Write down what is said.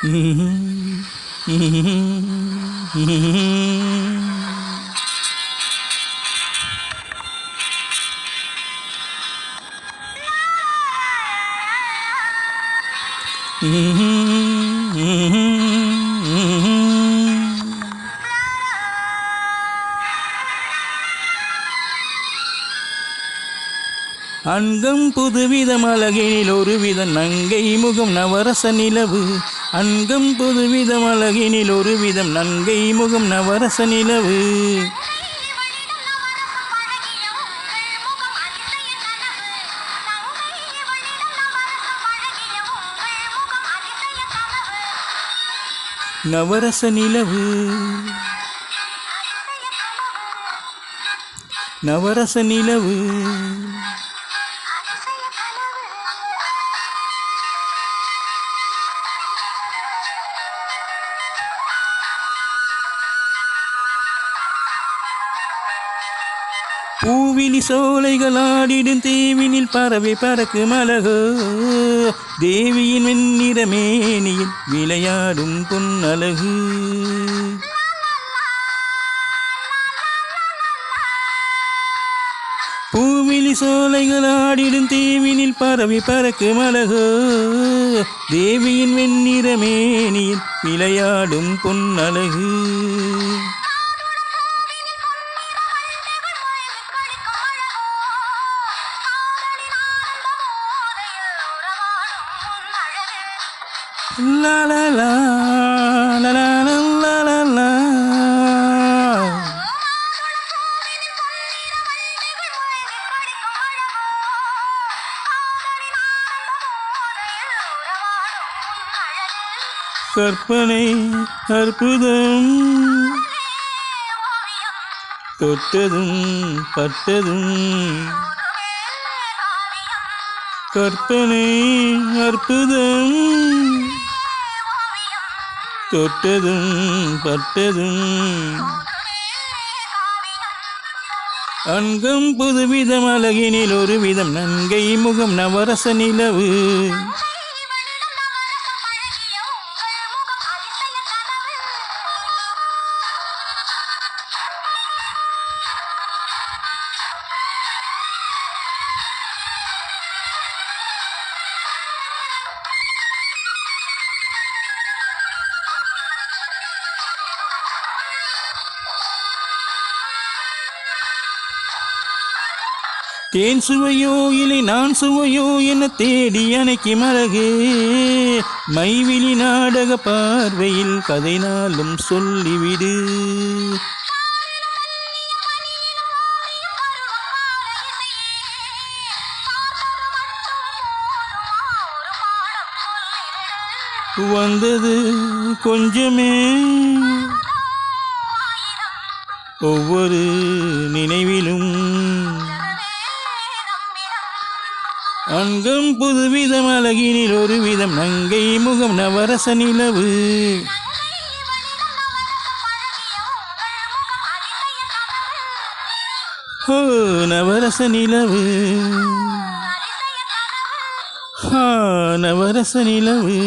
அங்கம் புதுவிதம் அழகினில் ஒருவித நங்கை முகம் நவரச நிலவு. அங்கம் புதுவிதம் அழகினில் ஒருவிதம் நங்கை முகம் நவரச நிலவு. நவரச நிலவு நவரச நிலவு. பூவிலி சோலைகள் ஆடிடும் தேவினில் பறவை பறக்கும் அழகோ. தேவியின் வெண்ணிற மேனியில் விளையாடும் பொன்னழகு. பூவிலி சோலைகள் ஆடிடும் தேவினில் பறவை பறக்கும் அழகோ. தேவியின் வெண்ணிற மேனியில் விளையாடும் பொன்னழகு. La la la la la la la la. கற்பனை அற்புதம் தொட்டதும் பட்டதும். கற்பனை அற்புதம் தொட்டதும் பட்டதும். அங்கம் புதுவிதம் அழகினில் ஒருவிதம் நங்கை முகம் நவரச நிலவு. தேன் சுவையோ இல்லை நான் சுவையோ என தேடி அணைக்கும் அழகே. மைவிழி நாடக பார்வையில் கதை நாளும் சொல்லிவிடு. வந்தது கொஞ்சமே ஒவ்வொரு நினைவிலும். அங்கம் புதுவிதம் அழகினில் ஒருவிதம் நங்கை முகம் நவரச நிலவு. ஓ நவரச நிலவு. நவரச நிலவு.